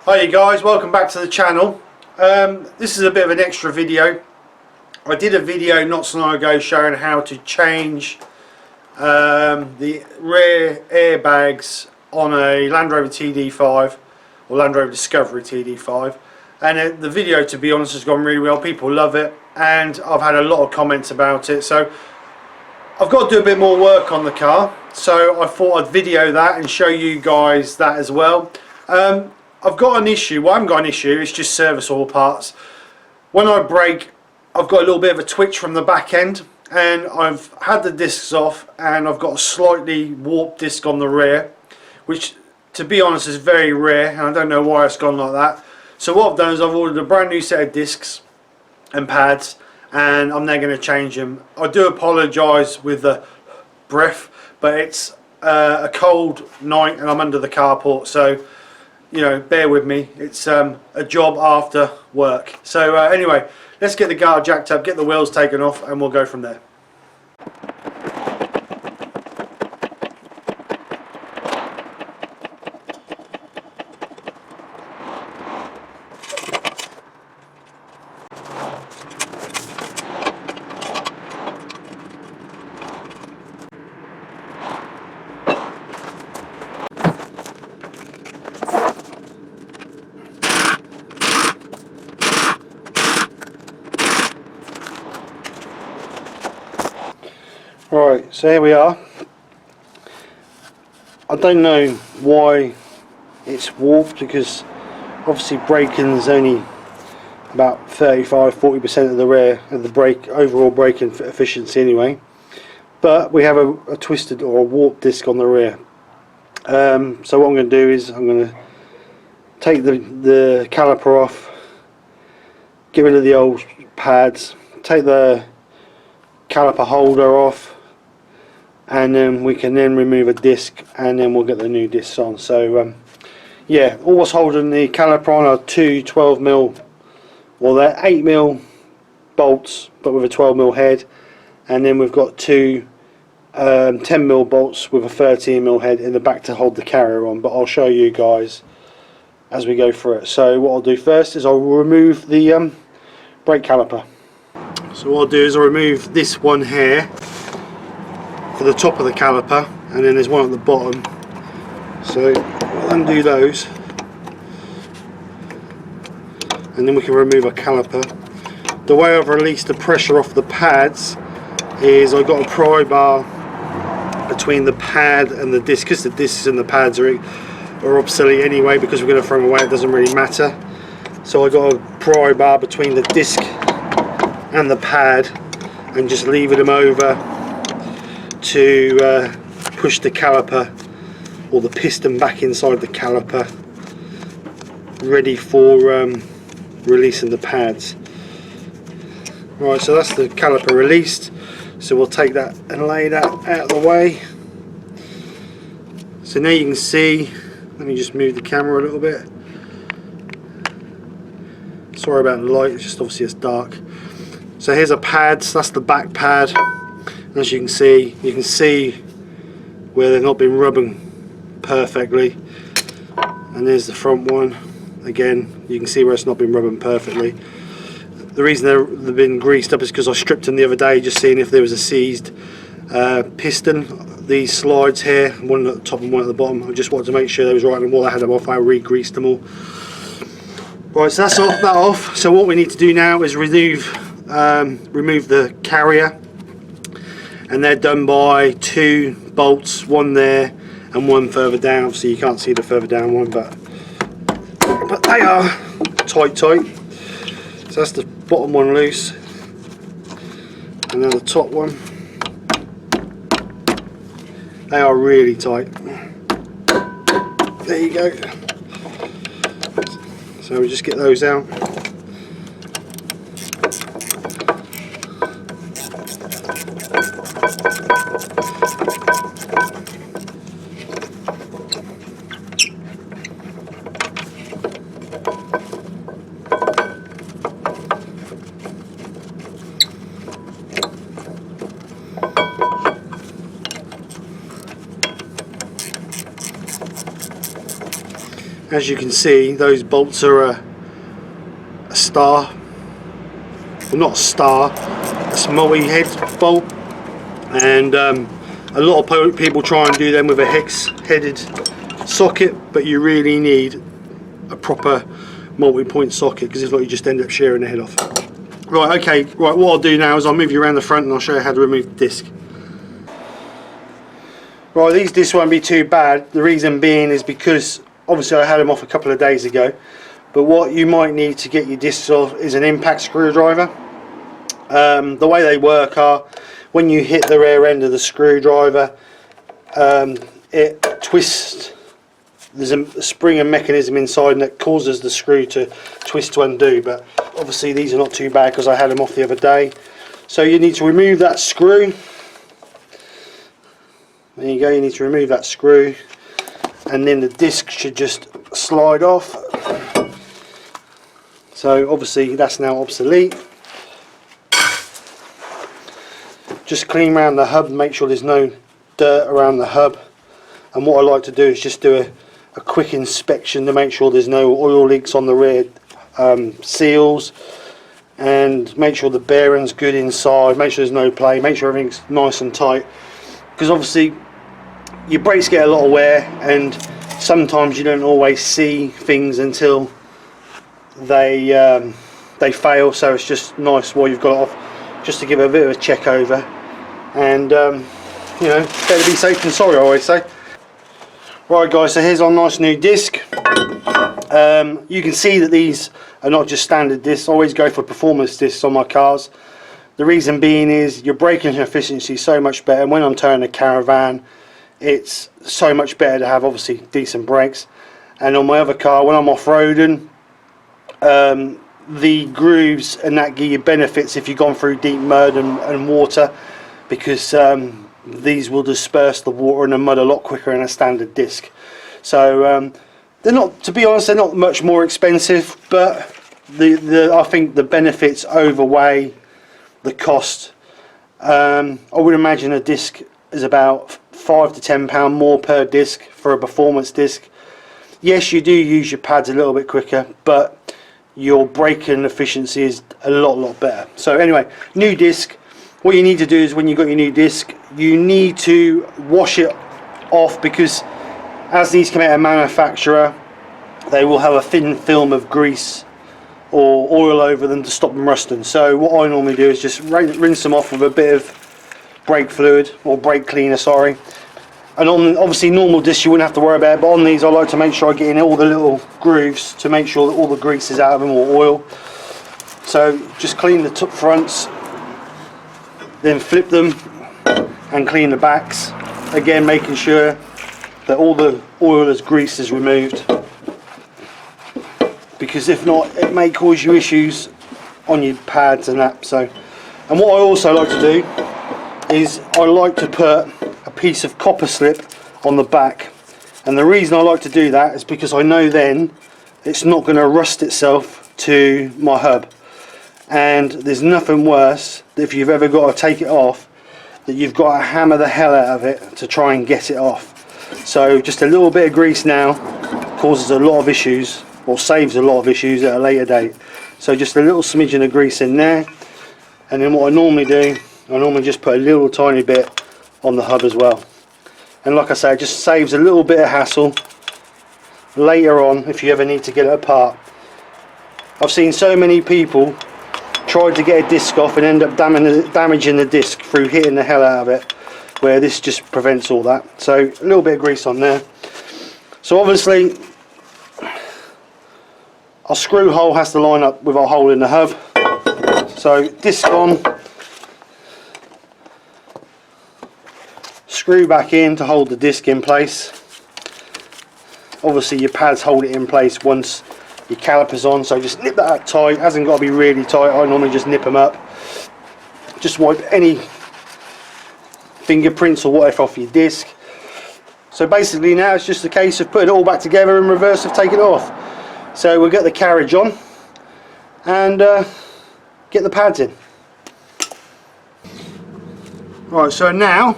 Hi you guys, welcome back to the channel. This is a bit of an extra video. I did a video not so long ago showing how to change the rear airbags on a Landrover TD5 or Landrover Discovery TD5, and the video, to be honest, has gone really well. People love it and I've had a lot of comments about it, so I've got to do a bit more work on the car, so I thought I'd video that and show you guys that as well. I've got an issue. Well, I haven't got an issue, it's just service all parts. When I brake, I've got a little bit of a twitch from the back end, and I've had the discs off and I've got a slightly warped disc on the rear, which to be honest is very rare, and I don't know why it's gone like that. So what I've done is I've ordered a brand new set of discs and pads, and I'm now going to change them. I do apologise with the breath, but it's a cold night and I'm under the carport, so you know, bear with me. It's a job after work. So anyway, let's get the car jacked up, get the wheels taken off, and we'll go from there. Right, so here we are. I don't know why it's warped, because obviously braking's only about 35-40% of the rear of the brake overall braking efficiency anyway, but we have a twisted or a warped disc on the rear. So what I'm going to do is I'm going to take the caliper off, get rid of the old pads, take the caliper holder off, and then we can then remove a disc, and then we'll get the new discs on. So yeah, all what's holding the caliper on are two 12mm, well they're 8mm bolts but with a 12mm head, and then we've got two 10mm bolts with a 13mm head in the back to hold the carrier on, but I'll show you guys as we go through it. So what I'll do first is I'll remove the brake caliper. So what I'll do is I'll remove this one here for the top of the caliper, and then there's one at the bottom, so we'll undo those and then we can remove a caliper. The way I've released the pressure off the pads is I've got a pry bar between the pad and the disc, because the discs and the pads are obsolete anyway, because we're going to throw them away, it doesn't really matter. So I got a pry bar between the disc and the pad and just lever them over to push the caliper or the piston back inside the caliper, ready for releasing the pads. Right, so that's the caliper released, so we'll take that and lay that out of the way. So now you can see, let me just move the camera a little bit, sorry about the light, it's just obviously it's dark. So here's a pad, so that's the back pad. As you can see where they've not been rubbing perfectly, and there's the front one. Again, you can see where it's not been rubbing perfectly. The reason they've been greased up is because I stripped them the other day, just seeing if there was a seized piston. These slides here, one at the top and one at the bottom, I just wanted to make sure they was right, and while I had them off I re-greased them all. Right, so that's that off. So what we need to do now is remove the carrier, and they're done by two bolts, one there and one further down. Obviously you can't see the further down one, but they are tight. So that's the bottom one loose, and then the top one, they are really tight. There you go. So we just get those out. as you can see, those bolts are a star, well, not a star, it's a multi-head bolt, and a lot of people try and do them with a hex-headed socket, but you really need a proper multi-point socket, because if not you just end up shearing the head off. Right, okay, right, what I'll do now is I'll move you around the front and I'll show you how to remove the disc. Right, these discs won't be too bad. The reason being is because obviously I had them off a couple of days ago, but what you might need to get your discs off is an impact screwdriver. The way they work are, when you hit the rear end of the screwdriver, it twists. There's a spring and mechanism inside, and that causes the screw to twist to undo, but obviously these are not too bad because I had them off the other day. So you need to remove that screw. There you go, you need to remove that screw, and then the disc should just slide off. So obviously that's now obsolete. Just clean around the hub and make sure there's no dirt around the hub. And what I like to do is just do a quick inspection to make sure there's no oil leaks on the rear seals, and make sure the bearing's good inside, make sure there's no play, make sure everything's nice and tight, because obviously your brakes get a lot of wear and sometimes you don't always see things until they fail. So it's just nice while you've got it off just to give it a bit of a check over, and you know, better be safe than sorry, I always say. Right guys, so here's our nice new disc. You can see that these are not just standard discs. I always go for performance discs on my cars. The reason being is your braking efficiency is so much better, and when I'm towing a caravan it's so much better to have obviously decent brakes. And on my other car, when I'm off-roading, the grooves and that give you benefits if you've gone through deep mud and water, because these will disperse the water and the mud a lot quicker than a standard disc. So they're not, to be honest, they're not much more expensive, but I think the benefits outweigh the cost. I would imagine a disc is about £5 to £10 more per disc for a performance disc. Yes, you do use your pads a little bit quicker, but your braking efficiency is a lot better. So anyway, new disc. What you need to do is, when you've got your new disc, you need to wash it off, because as these come out of manufacturer, they will have a thin film of grease or oil over them to stop them rusting. So what I normally do is just rinse them off with a bit of brake fluid, or brake cleaner, sorry. And on obviously normal discs you wouldn't have to worry about it, but on these I like to make sure I get in all the little grooves to make sure that all the grease is out of them, or oil. So just clean the top fronts, then flip them and clean the backs, again making sure that all the oil as grease is removed, because if not it may cause you issues on your pads and that. So, and what I also like to do is I like to put a piece of copper slip on the back, and the reason I like to do that is because I know then it's not going to rust itself to my hub. And there's nothing worse, if you've ever got to take it off, that you've got to hammer the hell out of it to try and get it off. So just a little bit of grease now causes a lot of issues, or saves a lot of issues at a later date. So just a little smidgen of grease in there, and then what I normally do, I normally just put a little tiny bit on the hub as well. And like I say, it just saves a little bit of hassle later on if you ever need to get it apart. I've seen so many people tried to get a disc off and end up damaging the disc through hitting the hell out of it, where this just prevents all that. So a little bit of grease on there. So obviously our screw hole has to line up with our hole in the hub. So disc on, screw back in to hold the disc in place. Obviously your pads hold it in place once your calipers on, so just nip that up tight. It hasn't got to be really tight, I normally just nip them up. Just wipe any fingerprints or whatever off your disc. So basically now it's just a case of putting it all back together in reverse of taking it off. So we'll get the carriage on and get the pads in. Right, so now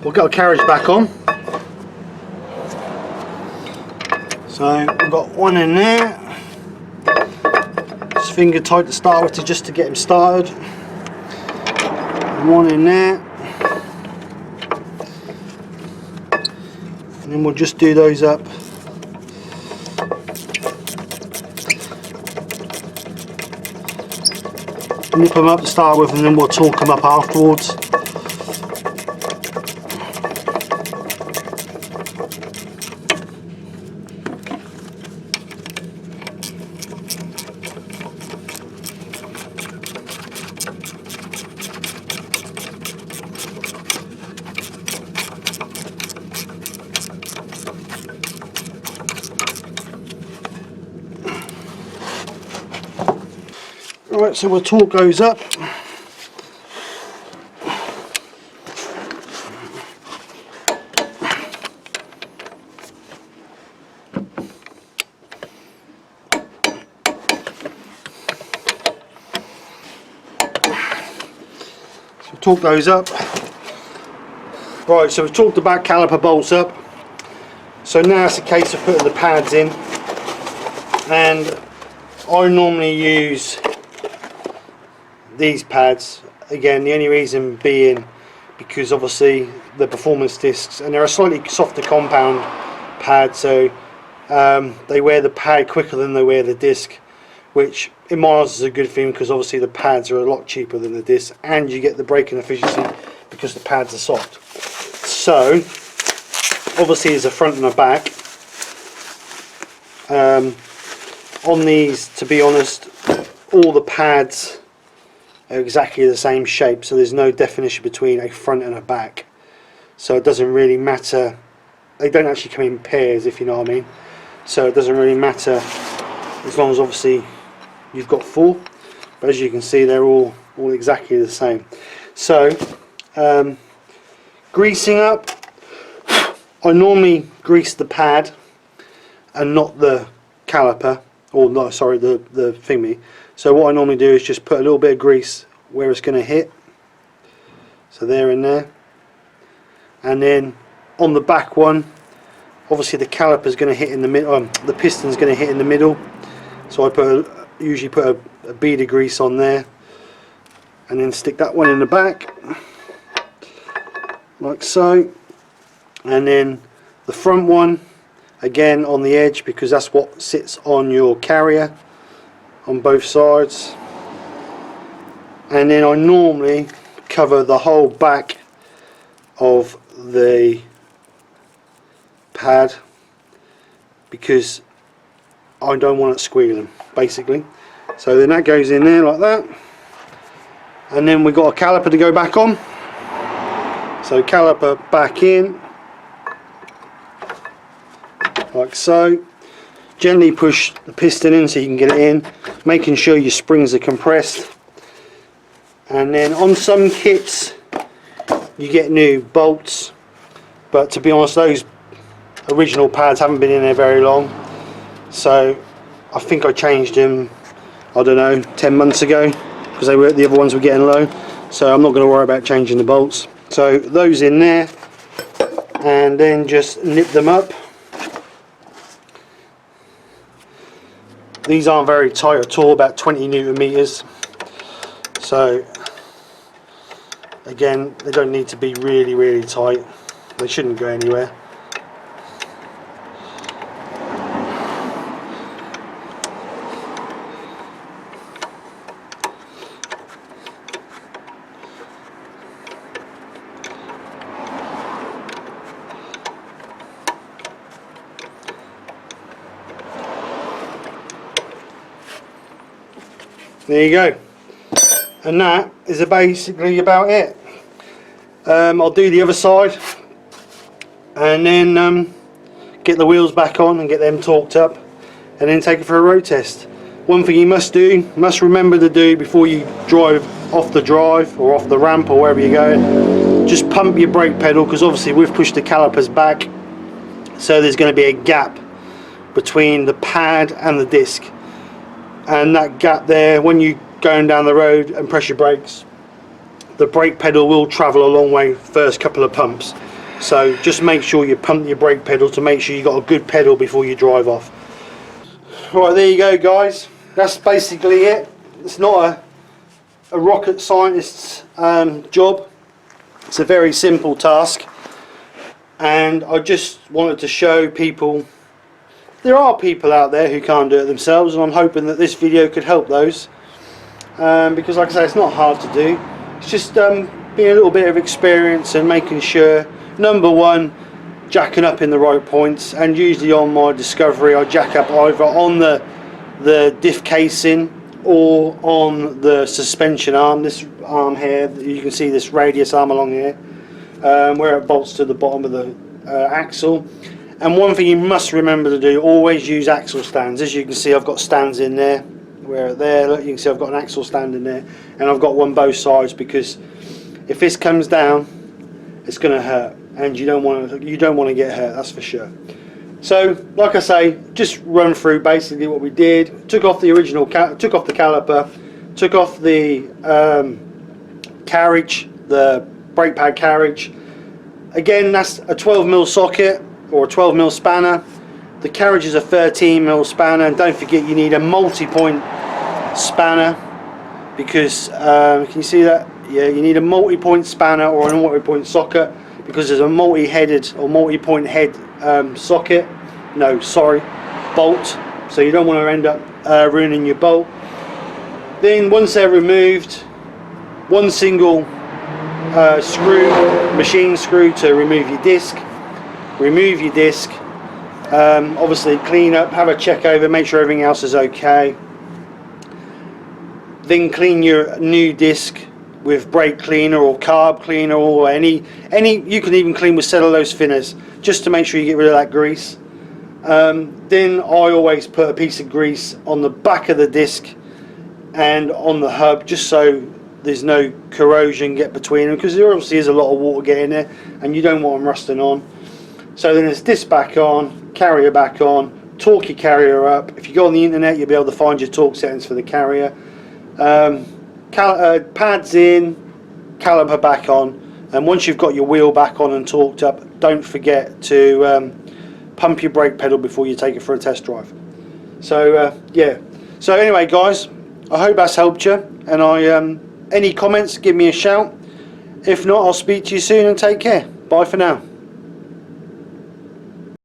we'll get our carriage back on. So we've got one in there. Just finger tight to start with, just to get him started. One in there. And then we'll just do those up. Nip them up to start with, and then we'll torque them up afterwards. Right, so we'll torque those up. Torque those up. Right, so we've torqued the back caliper bolts up. So now it's a case of putting the pads in, and I normally use these pads. Again, the only reason being because obviously the performance discs, and they're a slightly softer compound pad, so they wear the pad quicker than they wear the disc, which in my eyes is a good thing, because obviously the pads are a lot cheaper than the disc, and you get the braking efficiency because the pads are soft. So obviously there's a front and a back. On these, to be honest, all the pads are exactly the same shape, so there's no definition between a front and a back, so it doesn't really matter. They don't actually come in pairs, if you know what I mean, so it doesn't really matter as long as obviously you've got four, but as you can see they're all exactly the same. So greasing up, I normally grease the pad and not the caliper, or no, sorry, the thingy. So what I normally do is just put a little bit of grease where it's going to hit, so there and there, and then on the back one, obviously the caliper is going to hit in the middle, the piston's going to hit in the middle, so I usually put a bead of grease on there, and then stick that one in the back like so, and then the front one again on the edge, because that's what sits on your carrier on both sides. And then I normally cover the whole back of the pad because I don't want it squealing, basically. So then that goes in there like that, and then we've got a caliper to go back on. So caliper back in like so. Gently push the piston in so you can get it in, making sure your springs are compressed. And then on some kits you get new bolts, but to be honest those original pads haven't been in there very long, so I think I changed them, I don't know, 10 months ago, because the other ones were getting low, so I'm not going to worry about changing the bolts. So those in there, and then just nip them up. These aren't very tight at all, about 20 Newton meters. So again, they don't need to be really tight. They shouldn't go anywhere. There you go, and that is basically about it. I'll do the other side and then get the wheels back on and get them torqued up, and then take it for a road test. One thing you must remember to do before you drive off the drive or off the ramp or wherever you're going, just pump your brake pedal, because obviously we've pushed the calipers back, so there's going to be a gap between the pad and the disc. And that gap there, when you're going down the road and press your brakes, the brake pedal will travel a long way first couple of pumps. So just make sure you pump your brake pedal to make sure you got a good pedal before you drive off. Right, there you go guys, that's basically it. It's not a rocket scientist's job. It's a very simple task, and I just wanted to show people there are people out there who can't do it themselves, and I'm hoping that this video could help those, because like I say, it's not hard to do. It's just being a little bit of experience and making sure, number one, jacking up in the right points. And usually on my Discovery I jack up either on the diff casing or on the suspension arm, this arm here. You can see this radius arm along here, where it bolts to the bottom of the axle. And one thing you must remember to do, always use axle stands. As you can see, I've got stands in there, where there, look, you can see I've got an axle stand in there, and I've got one both sides, because if this comes down it's going to hurt, and you don't want to get hurt, that's for sure. So like I say, just run through basically what we did. Took off the original took off the caliper, took off the carriage, the brake pad carriage. Again, that's a 12mm socket or a 12mm spanner. The carriage is a 13mm spanner, and don't forget you need a multi-point spanner, because can you see that? Yeah, you need a multi-point spanner or a multi-point socket, because there's a multi-headed or multi-point head socket, no sorry, bolt, so you don't want to end up ruining your bolt. Then once they're removed, one single screw, machine screw, to remove your disc. Remove your disc, obviously clean up, have a check over, make sure everything else is okay. Then clean your new disc with brake cleaner or carb cleaner, or any you can even clean with cellulose thinners, just to make sure you get rid of that grease. Then I always put a piece of grease on the back of the disc and on the hub, just so there's no corrosion get between them, because there obviously is a lot of water getting there and you don't want them rusting on. So then it's disc back on, carrier back on, torque your carrier up. If you go on the internet, you'll be able to find your torque settings for the carrier. Pads in, caliper back on, and once you've got your wheel back on and torqued up, don't forget to pump your brake pedal before you take it for a test drive. So yeah, so anyway guys, I hope that's helped you, and any comments, give me a shout. If not, I'll speak to you soon, and take care. Bye for now.